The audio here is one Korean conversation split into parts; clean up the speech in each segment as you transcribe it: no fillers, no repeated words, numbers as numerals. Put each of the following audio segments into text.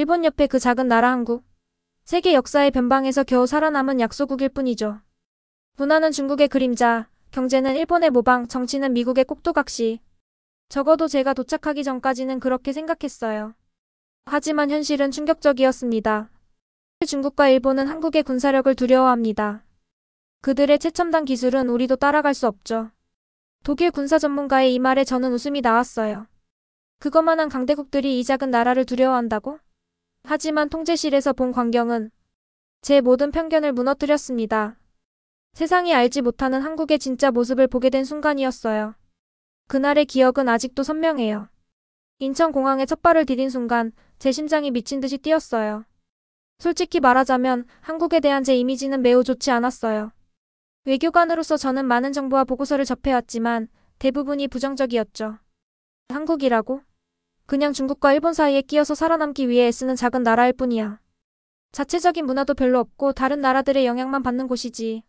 일본 옆에 그 작은 나라 한국. 세계 역사의 변방에서 겨우 살아남은 약소국일 뿐이죠. 문화는 중국의 그림자, 경제는 일본의 모방, 정치는 미국의 꼭두각시. 적어도 제가 도착하기 전까지는 그렇게 생각했어요. 하지만 현실은 충격적이었습니다. 중국과 일본은 한국의 군사력을 두려워합니다. 그들의 최첨단 기술은 우리도 따라갈 수 없죠. 독일 군사 전문가의 이 말에 저는 웃음이 나왔어요. 그것만한 강대국들이 이 작은 나라를 두려워한다고? 하지만 통제실에서 본 광경은 제 모든 편견을 무너뜨렸습니다. 세상이 알지 못하는 한국의 진짜 모습을 보게 된 순간이었어요. 그날의 기억은 아직도 선명해요. 인천공항에 첫 발을 디딘 순간 제 심장이 미친 듯이 뛰었어요. 솔직히 말하자면 한국에 대한 제 이미지는 매우 좋지 않았어요. 외교관으로서 저는 많은 정보와 보고서를 접해왔지만 대부분이 부정적이었죠. 한국이라고? 그냥 중국과 일본 사이에 끼어서 살아남기 위해 애쓰는 작은 나라일 뿐이야. 자체적인 문화도 별로 없고 다른 나라들의 영향만 받는 곳이지.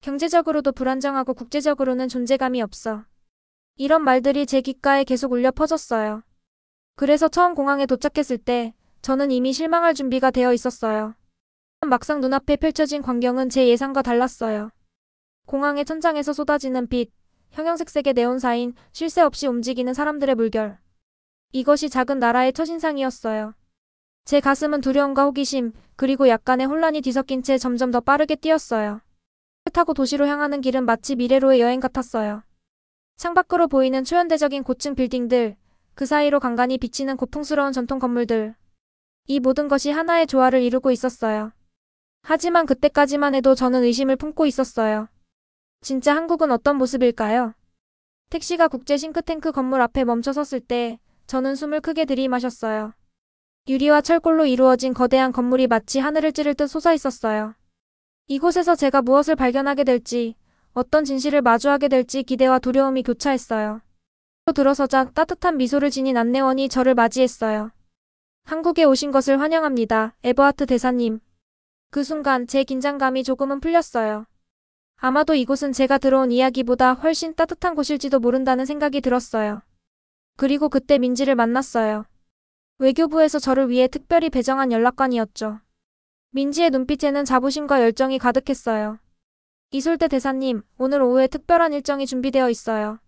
경제적으로도 불안정하고 국제적으로는 존재감이 없어. 이런 말들이 제 귓가에 계속 울려 퍼졌어요. 그래서 처음 공항에 도착했을 때 저는 이미 실망할 준비가 되어 있었어요. 막상 눈앞에 펼쳐진 광경은 제 예상과 달랐어요. 공항의 천장에서 쏟아지는 빛, 형형색색의 네온사인, 쉴 새 없이 움직이는 사람들의 물결. 이것이 작은 나라의 첫인상이었어요. 제 가슴은 두려움과 호기심, 그리고 약간의 혼란이 뒤섞인 채 점점 더 빠르게 뛰었어요. 차를 타고 도시로 향하는 길은 마치 미래로의 여행 같았어요. 창밖으로 보이는 초현대적인 고층 빌딩들, 그 사이로 간간히 비치는 고풍스러운 전통 건물들. 이 모든 것이 하나의 조화를 이루고 있었어요. 하지만 그때까지만 해도 저는 의심을 품고 있었어요. 진짜 한국은 어떤 모습일까요? 택시가 국제 싱크탱크 건물 앞에 멈춰 섰을 때 저는 숨을 크게 들이마셨어요. 유리와 철골로 이루어진 거대한 건물이 마치 하늘을 찌를 듯 솟아 있었어요. 이곳에서 제가 무엇을 발견하게 될지, 어떤 진실을 마주하게 될지 기대와 두려움이 교차했어요. 들어서자 따뜻한 미소를 지닌 안내원이 저를 맞이했어요. 한국에 오신 것을 환영합니다, 에버하트 대사님. 그 순간 제 긴장감이 조금은 풀렸어요. 아마도 이곳은 제가 들어온 이야기보다 훨씬 따뜻한 곳일지도 모른다는 생각이 들었어요. 그리고 그때 민지를 만났어요. 외교부에서 저를 위해 특별히 배정한 연락관이었죠. 민지의 눈빛에는 자부심과 열정이 가득했어요. 이솔대 대사님, 오늘 오후에 특별한 일정이 준비되어 있어요.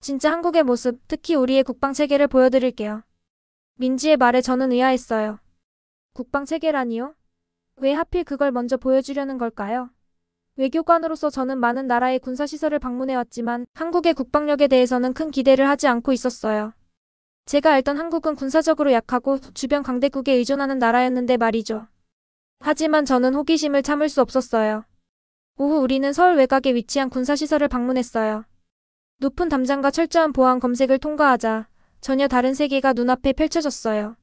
진짜 한국의 모습, 특히 우리의 국방체계를 보여드릴게요. 민지의 말에 저는 의아했어요. 국방체계라니요? 왜 하필 그걸 먼저 보여주려는 걸까요? 외교관으로서 저는 많은 나라의 군사시설을 방문해왔지만 한국의 국방력에 대해서는 큰 기대를 하지 않고 있었어요. 제가 알던 한국은 군사적으로 약하고 주변 강대국에 의존하는 나라였는데 말이죠. 하지만 저는 호기심을 참을 수 없었어요. 오후 우리는 서울 외곽에 위치한 군사시설을 방문했어요. 높은 담장과 철저한 보안 검색을 통과하자 전혀 다른 세계가 눈앞에 펼쳐졌어요.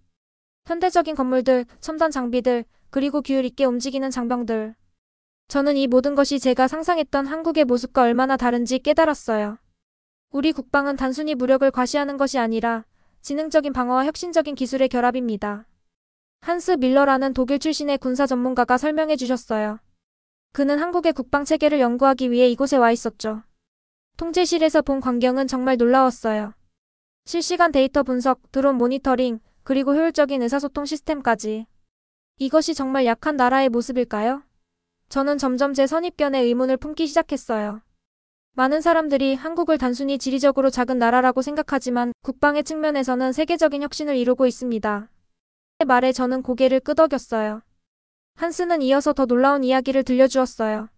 현대적인 건물들, 첨단 장비들, 그리고 규율 있게 움직이는 장병들. 저는 이 모든 것이 제가 상상했던 한국의 모습과 얼마나 다른지 깨달았어요. 우리 국방은 단순히 무력을 과시하는 것이 아니라 지능적인 방어와 혁신적인 기술의 결합입니다. 한스 밀러라는 독일 출신의 군사 전문가가 설명해 주셨어요. 그는 한국의 국방체계를 연구하기 위해 이곳에 와 있었죠. 통제실에서 본 광경은 정말 놀라웠어요. 실시간 데이터 분석, 드론 모니터링, 그리고 효율적인 의사소통 시스템까지. 이것이 정말 약한 나라의 모습일까요? 저는 점점 제 선입견에 의문을 품기 시작했어요. 많은 사람들이 한국을 단순히 지리적으로 작은 나라라고 생각하지만 국방의 측면에서는 세계적인 혁신을 이루고 있습니다. 그 말에 저는 고개를 끄덕였어요. 한스는 이어서 더 놀라운 이야기를 들려주었어요.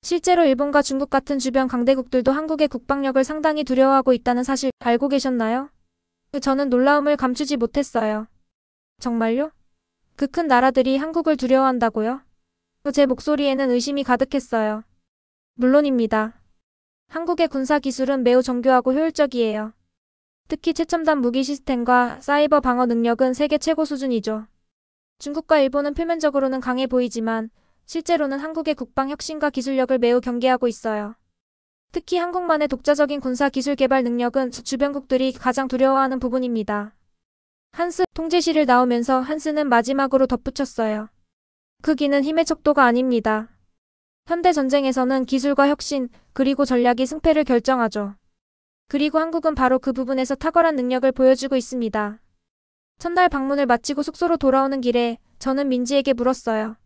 실제로 일본과 중국 같은 주변 강대국들도 한국의 국방력을 상당히 두려워하고 있다는 사실 알고 계셨나요? 저는 놀라움을 감추지 못했어요. 정말요? 그 큰 나라들이 한국을 두려워한다고요? 제 목소리에는 의심이 가득했어요. 물론입니다. 한국의 군사 기술은 매우 정교하고 효율적이에요. 특히 최첨단 무기 시스템과 사이버 방어 능력은 세계 최고 수준이죠. 중국과 일본은 표면적으로는 강해 보이지만 실제로는 한국의 국방 혁신과 기술력을 매우 경계하고 있어요. 특히 한국만의 독자적인 군사 기술 개발 능력은 주변국들이 가장 두려워하는 부분입니다. 한스 통제실을 나오면서 한스는 마지막으로 덧붙였어요. 크기는 힘의 척도가 아닙니다. 현대 전쟁에서는 기술과 혁신, 그리고 전략이 승패를 결정하죠. 그리고 한국은 바로 그 부분에서 탁월한 능력을 보여주고 있습니다. 첫날 방문을 마치고 숙소로 돌아오는 길에 저는 민지에게 물었어요.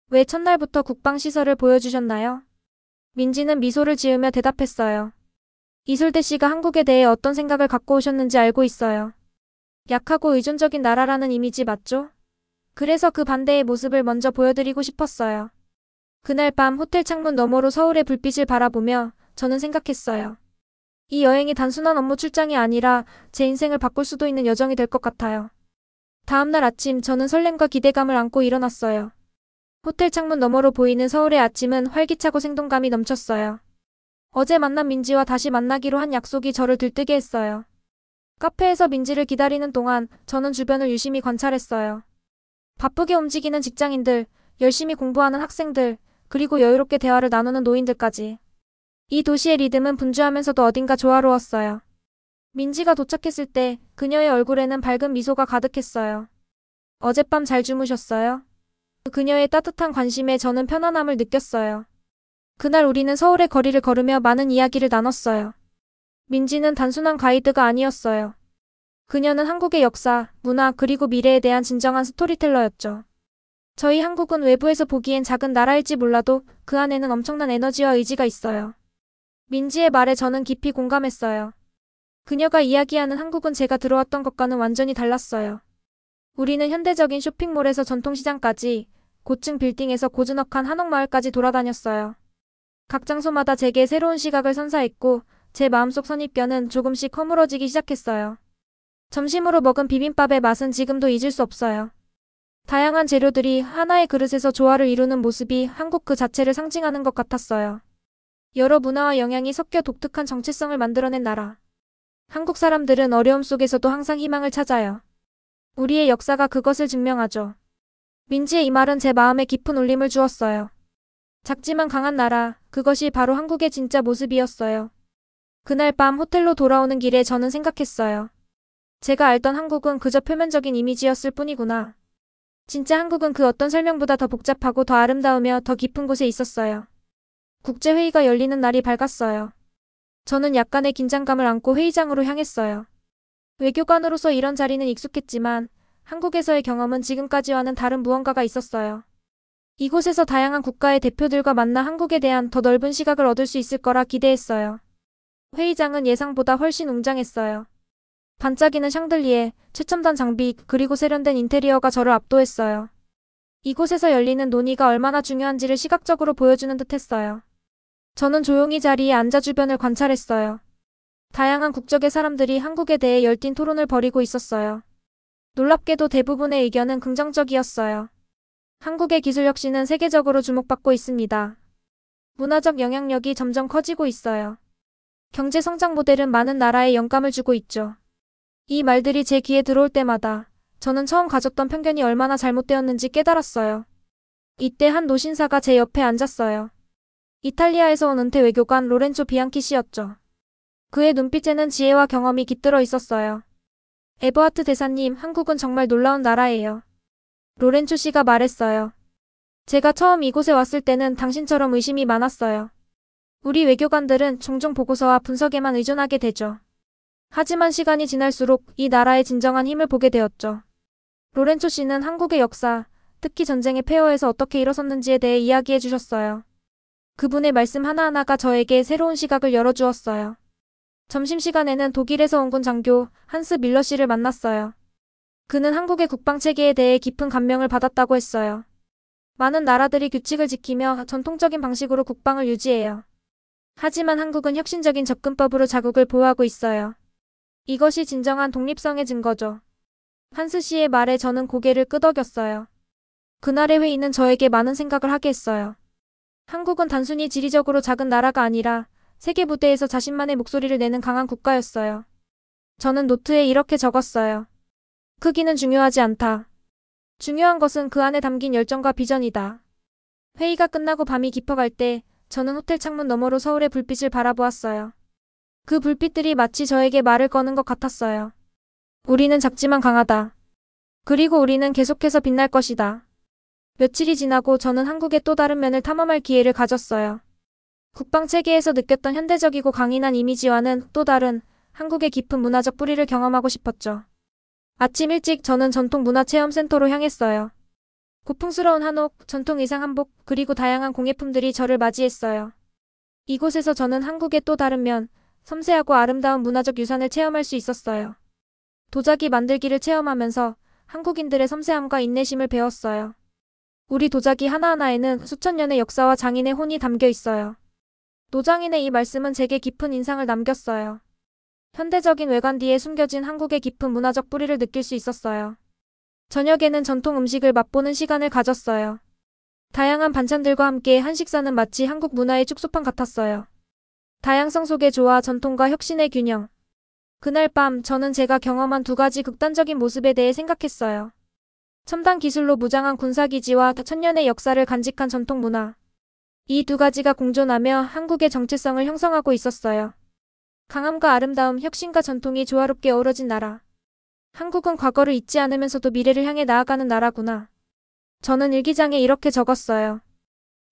왜 첫날부터 국방시설을 보여주셨나요? 민지는 미소를 지으며 대답했어요. 이솔대 씨가 한국에 대해 어떤 생각을 갖고 오셨는지 알고 있어요. 약하고 의존적인 나라라는 이미지 맞죠? 그래서 그 반대의 모습을 먼저 보여드리고 싶었어요. 그날 밤 호텔 창문 너머로 서울의 불빛을 바라보며 저는 생각했어요. 이 여행이 단순한 업무 출장이 아니라 제 인생을 바꿀 수도 있는 여정이 될 것 같아요. 다음날 아침 저는 설렘과 기대감을 안고 일어났어요. 호텔 창문 너머로 보이는 서울의 아침은 활기차고 생동감이 넘쳤어요. 어제 만난 민지와 다시 만나기로 한 약속이 저를 들뜨게 했어요. 카페에서 민지를 기다리는 동안 저는 주변을 유심히 관찰했어요. 바쁘게 움직이는 직장인들, 열심히 공부하는 학생들, 그리고 여유롭게 대화를 나누는 노인들까지. 이 도시의 리듬은 분주하면서도 어딘가 조화로웠어요. 민지가 도착했을 때 그녀의 얼굴에는 밝은 미소가 가득했어요. 어젯밤 잘 주무셨어요? 그녀의 따뜻한 관심에 저는 편안함을 느꼈어요. 그날 우리는 서울의 거리를 걸으며 많은 이야기를 나눴어요. 민지는 단순한 가이드가 아니었어요. 그녀는 한국의 역사, 문화, 그리고 미래에 대한 진정한 스토리텔러였죠. 저희 한국은 외부에서 보기엔 작은 나라일지 몰라도 그 안에는 엄청난 에너지와 의지가 있어요. 민지의 말에 저는 깊이 공감했어요. 그녀가 이야기하는 한국은 제가 들어왔던 것과는 완전히 달랐어요. 우리는 현대적인 쇼핑몰에서 전통시장까지, 고층 빌딩에서 고즈넉한 한옥마을까지 돌아다녔어요. 각 장소마다 제게 새로운 시각을 선사했고 제 마음속 선입견은 조금씩 허물어지기 시작했어요. 점심으로 먹은 비빔밥의 맛은 지금도 잊을 수 없어요. 다양한 재료들이 하나의 그릇에서 조화를 이루는 모습이 한국 그 자체를 상징하는 것 같았어요. 여러 문화와 영향이 섞여 독특한 정체성을 만들어낸 나라. 한국 사람들은 어려움 속에서도 항상 희망을 찾아요. 우리의 역사가 그것을 증명하죠. 민지의 이 말은 제 마음에 깊은 울림을 주었어요. 작지만 강한 나라, 그것이 바로 한국의 진짜 모습이었어요. 그날 밤 호텔로 돌아오는 길에 저는 생각했어요. 제가 알던 한국은 그저 표면적인 이미지였을 뿐이구나. 진짜 한국은 그 어떤 설명보다 더 복잡하고 더 아름다우며 더 깊은 곳에 있었어요. 국제회의가 열리는 날이 밝았어요. 저는 약간의 긴장감을 안고 회의장으로 향했어요. 외교관으로서 이런 자리는 익숙했지만 한국에서의 경험은 지금까지와는 다른 무언가가 있었어요. 이곳에서 다양한 국가의 대표들과 만나 한국에 대한 더 넓은 시각을 얻을 수 있을 거라 기대했어요. 회의장은 예상보다 훨씬 웅장했어요. 반짝이는 샹들리에, 최첨단 장비, 그리고 세련된 인테리어가 저를 압도했어요. 이곳에서 열리는 논의가 얼마나 중요한지를 시각적으로 보여주는 듯했어요. 저는 조용히 자리에 앉아 주변을 관찰했어요. 다양한 국적의 사람들이 한국에 대해 열띤 토론을 벌이고 있었어요. 놀랍게도 대부분의 의견은 긍정적이었어요. 한국의 기술 혁신은 세계적으로 주목받고 있습니다. 문화적 영향력이 점점 커지고 있어요. 경제 성장 모델은 많은 나라에 영감을 주고 있죠. 이 말들이 제 귀에 들어올 때마다 저는 처음 가졌던 편견이 얼마나 잘못되었는지 깨달았어요. 이때 한 노신사가 제 옆에 앉았어요. 이탈리아에서 온 은퇴 외교관 로렌조 비앙키 씨였죠. 그의 눈빛에는 지혜와 경험이 깃들어 있었어요. 에버하트 대사님, 한국은 정말 놀라운 나라예요. 로렌조 씨가 말했어요. 제가 처음 이곳에 왔을 때는 당신처럼 의심이 많았어요. 우리 외교관들은 종종 보고서와 분석에만 의존하게 되죠. 하지만 시간이 지날수록 이 나라의 진정한 힘을 보게 되었죠. 로렌조 씨는 한국의 역사, 특히 전쟁의 폐허에서 어떻게 일어섰는지에 대해 이야기해 주셨어요. 그분의 말씀 하나하나가 저에게 새로운 시각을 열어주었어요. 점심시간에는 독일에서 온 군 장교 한스 밀러 씨를 만났어요. 그는 한국의 국방체계에 대해 깊은 감명을 받았다고 했어요. 많은 나라들이 규칙을 지키며 전통적인 방식으로 국방을 유지해요. 하지만 한국은 혁신적인 접근법으로 자국을 보호하고 있어요. 이것이 진정한 독립성의 증거죠. 한스 씨의 말에 저는 고개를 끄덕였어요. 그날의 회의는 저에게 많은 생각을 하게 했어요. 한국은 단순히 지리적으로 작은 나라가 아니라 세계 무대에서 자신만의 목소리를 내는 강한 국가였어요. 저는 노트에 이렇게 적었어요. 크기는 중요하지 않다. 중요한 것은 그 안에 담긴 열정과 비전이다. 회의가 끝나고 밤이 깊어갈 때 저는 호텔 창문 너머로 서울의 불빛을 바라보았어요. 그 불빛들이 마치 저에게 말을 거는 것 같았어요. 우리는 작지만 강하다. 그리고 우리는 계속해서 빛날 것이다. 며칠이 지나고 저는 한국의 또 다른 면을 탐험할 기회를 가졌어요. 국방체계에서 느꼈던 현대적이고 강인한 이미지와는 또 다른 한국의 깊은 문화적 뿌리를 경험하고 싶었죠. 아침 일찍 저는 전통문화체험센터로 향했어요. 고풍스러운 한옥, 전통 의상 한복, 그리고 다양한 공예품들이 저를 맞이했어요. 이곳에서 저는 한국의 또 다른 면, 섬세하고 아름다운 문화적 유산을 체험할 수 있었어요. 도자기 만들기를 체험하면서 한국인들의 섬세함과 인내심을 배웠어요. 우리 도자기 하나하나에는 수천 년의 역사와 장인의 혼이 담겨 있어요. 노장인의 이 말씀은 제게 깊은 인상을 남겼어요. 현대적인 외관 뒤에 숨겨진 한국의 깊은 문화적 뿌리를 느낄 수 있었어요. 저녁에는 전통 음식을 맛보는 시간을 가졌어요. 다양한 반찬들과 함께 한 식사는 마치 한국 문화의 축소판 같았어요. 다양성 속의 조화, 전통과 혁신의 균형. 그날 밤 저는 제가 경험한 두 가지 극단적인 모습에 대해 생각했어요. 첨단 기술로 무장한 군사기지와 천년의 역사를 간직한 전통 문화. 이 두 가지가 공존하며 한국의 정체성을 형성하고 있었어요. 강함과 아름다움, 혁신과 전통이 조화롭게 어우러진 나라. 한국은 과거를 잊지 않으면서도 미래를 향해 나아가는 나라구나. 저는 일기장에 이렇게 적었어요.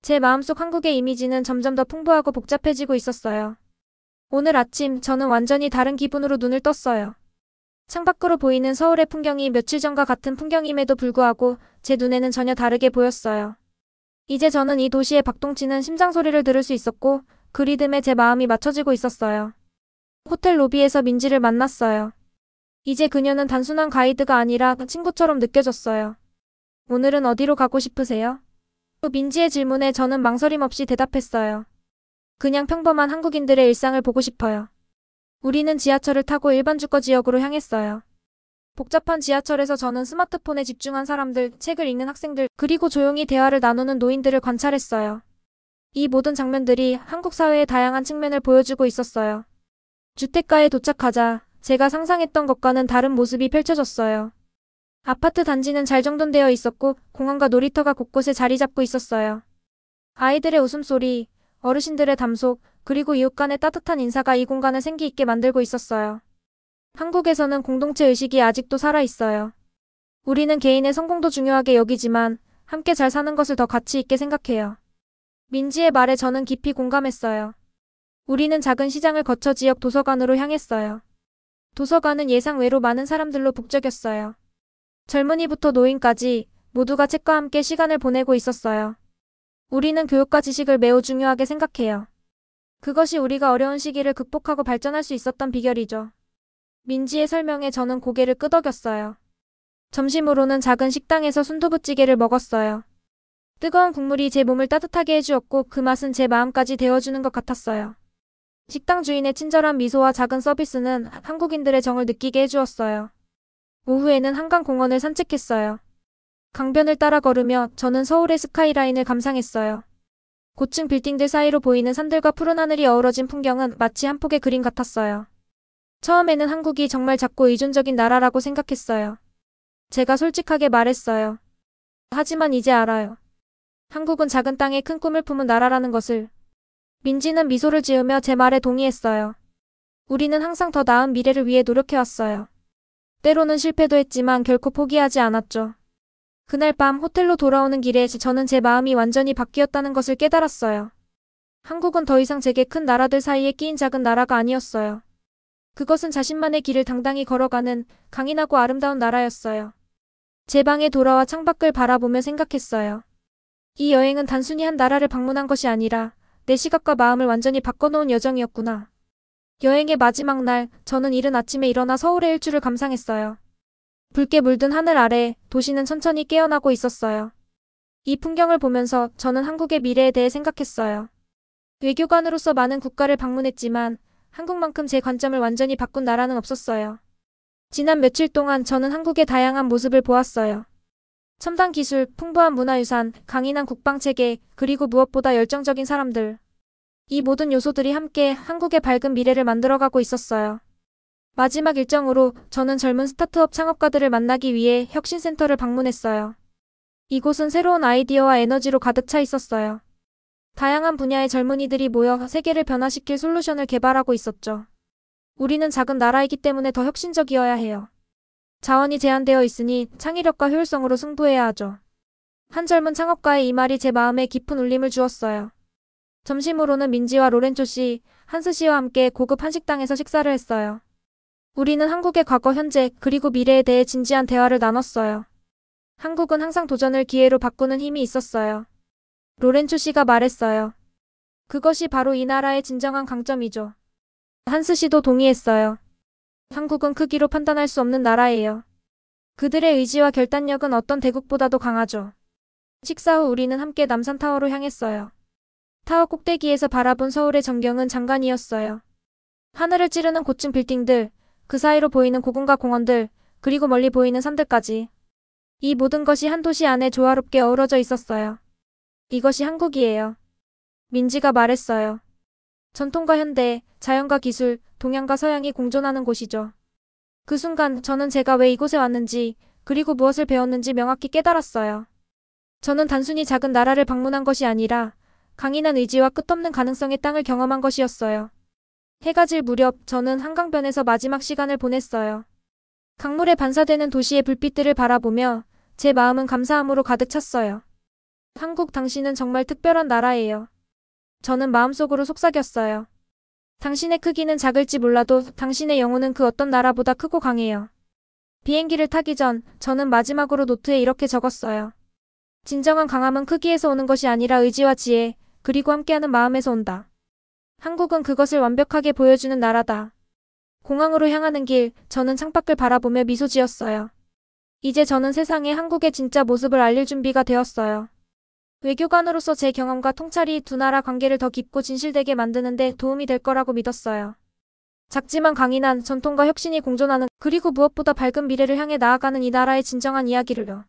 제 마음속 한국의 이미지는 점점 더 풍부하고 복잡해지고 있었어요. 오늘 아침 저는 완전히 다른 기분으로 눈을 떴어요. 창밖으로 보이는 서울의 풍경이 며칠 전과 같은 풍경임에도 불구하고 제 눈에는 전혀 다르게 보였어요. 이제 저는 이 도시의 박동치는 심장 소리를 들을 수 있었고 그 리듬에 제 마음이 맞춰지고 있었어요. 호텔 로비에서 민지를 만났어요. 이제 그녀는 단순한 가이드가 아니라 친구처럼 느껴졌어요. 오늘은 어디로 가고 싶으세요? 민지의 질문에 저는 망설임 없이 대답했어요. 그냥 평범한 한국인들의 일상을 보고 싶어요. 우리는 지하철을 타고 일반 주거 지역으로 향했어요. 복잡한 지하철에서 저는 스마트폰에 집중한 사람들, 책을 읽는 학생들, 그리고 조용히 대화를 나누는 노인들을 관찰했어요. 이 모든 장면들이 한국 사회의 다양한 측면을 보여주고 있었어요. 주택가에 도착하자 제가 상상했던 것과는 다른 모습이 펼쳐졌어요. 아파트 단지는 잘 정돈되어 있었고 공원과 놀이터가 곳곳에 자리 잡고 있었어요. 아이들의 웃음소리, 어르신들의 담속, 그리고 이웃 간의 따뜻한 인사가 이 공간을 생기 있게 만들고 있었어요. 한국에서는 공동체 의식이 아직도 살아있어요. 우리는 개인의 성공도 중요하게 여기지만 함께 잘 사는 것을 더 가치 있게 생각해요. 민지의 말에 저는 깊이 공감했어요. 우리는 작은 시장을 거쳐 지역 도서관으로 향했어요. 도서관은 예상외로 많은 사람들로 북적였어요. 젊은이부터 노인까지 모두가 책과 함께 시간을 보내고 있었어요. 우리는 교육과 지식을 매우 중요하게 생각해요. 그것이 우리가 어려운 시기를 극복하고 발전할 수 있었던 비결이죠. 민지의 설명에 저는 고개를 끄덕였어요. 점심으로는 작은 식당에서 순두부찌개를 먹었어요. 뜨거운 국물이 제 몸을 따뜻하게 해주었고 그 맛은 제 마음까지 데워주는 것 같았어요. 식당 주인의 친절한 미소와 작은 서비스는 한국인들의 정을 느끼게 해주었어요. 오후에는 한강공원을 산책했어요. 강변을 따라 걸으며 저는 서울의 스카이라인을 감상했어요. 고층 빌딩들 사이로 보이는 산들과 푸른 하늘이 어우러진 풍경은 마치 한 폭의 그림 같았어요. 처음에는 한국이 정말 작고 의존적인 나라라고 생각했어요. 제가 솔직하게 말했어요. 하지만 이제 알아요. 한국은 작은 땅에 큰 꿈을 품은 나라라는 것을. 민지는 미소를 지으며 제 말에 동의했어요. 우리는 항상 더 나은 미래를 위해 노력해왔어요. 때로는 실패도 했지만 결코 포기하지 않았죠. 그날 밤 호텔로 돌아오는 길에 저는 제 마음이 완전히 바뀌었다는 것을 깨달았어요. 한국은 더 이상 제게 큰 나라들 사이에 끼인 작은 나라가 아니었어요. 그것은 자신만의 길을 당당히 걸어가는 강인하고 아름다운 나라였어요. 제 방에 돌아와 창밖을 바라보며 생각했어요. 이 여행은 단순히 한 나라를 방문한 것이 아니라 내 시각과 마음을 완전히 바꿔놓은 여정이었구나. 여행의 마지막 날, 저는 이른 아침에 일어나 서울의 일출을 감상했어요. 붉게 물든 하늘 아래 도시는 천천히 깨어나고 있었어요. 이 풍경을 보면서 저는 한국의 미래에 대해 생각했어요. 외교관으로서 많은 국가를 방문했지만 한국만큼 제 관점을 완전히 바꾼 나라는 없었어요. 지난 며칠 동안 저는 한국의 다양한 모습을 보았어요. 첨단 기술, 풍부한 문화유산, 강인한 국방체계, 그리고 무엇보다 열정적인 사람들. 이 모든 요소들이 함께 한국의 밝은 미래를 만들어가고 있었어요. 마지막 일정으로 저는 젊은 스타트업 창업가들을 만나기 위해 혁신센터를 방문했어요. 이곳은 새로운 아이디어와 에너지로 가득 차 있었어요. 다양한 분야의 젊은이들이 모여 세계를 변화시킬 솔루션을 개발하고 있었죠. 우리는 작은 나라이기 때문에 더 혁신적이어야 해요. 자원이 제한되어 있으니 창의력과 효율성으로 승부해야 하죠. 한 젊은 창업가의 이 말이 제 마음에 깊은 울림을 주었어요. 점심으로는 민지와 로렌조 씨, 한스 씨와 함께 고급 한식당에서 식사를 했어요. 우리는 한국의 과거, 현재, 그리고 미래에 대해 진지한 대화를 나눴어요. 한국은 항상 도전을 기회로 바꾸는 힘이 있었어요. 로렌초 씨가 말했어요. 그것이 바로 이 나라의 진정한 강점이죠. 한스 씨도 동의했어요. 한국은 크기로 판단할 수 없는 나라예요. 그들의 의지와 결단력은 어떤 대국보다도 강하죠. 식사 후 우리는 함께 남산타워로 향했어요. 타워 꼭대기에서 바라본 서울의 전경은 장관이었어요. 하늘을 찌르는 고층 빌딩들, 그 사이로 보이는 고궁과 공원들, 그리고 멀리 보이는 산들까지. 이 모든 것이 한 도시 안에 조화롭게 어우러져 있었어요. 이것이 한국이에요. 민지가 말했어요. 전통과 현대, 자연과 기술, 동양과 서양이 공존하는 곳이죠. 그 순간 저는 제가 왜 이곳에 왔는지, 그리고 무엇을 배웠는지 명확히 깨달았어요. 저는 단순히 작은 나라를 방문한 것이 아니라 강인한 의지와 끝없는 가능성의 땅을 경험한 것이었어요. 해가 질 무렵 저는 한강변에서 마지막 시간을 보냈어요. 강물에 반사되는 도시의 불빛들을 바라보며 제 마음은 감사함으로 가득 찼어요. 한국, 당신은 정말 특별한 나라예요. 저는 마음속으로 속삭였어요. 당신의 크기는 작을지 몰라도 당신의 영혼은 그 어떤 나라보다 크고 강해요. 비행기를 타기 전 저는 마지막으로 노트에 이렇게 적었어요. 진정한 강함은 크기에서 오는 것이 아니라 의지와 지혜, 그리고 함께하는 마음에서 온다. 한국은 그것을 완벽하게 보여주는 나라다. 공항으로 향하는 길, 저는 창밖을 바라보며 미소 지었어요. 이제 저는 세상에 한국의 진짜 모습을 알릴 준비가 되었어요. 외교관으로서 제 경험과 통찰이 두 나라 관계를 더 깊고 진실되게 만드는 데 도움이 될 거라고 믿었어요. 작지만 강인한 전통과 혁신이 공존하는, 그리고 무엇보다 밝은 미래를 향해 나아가는 이 나라의 진정한 이야기를요.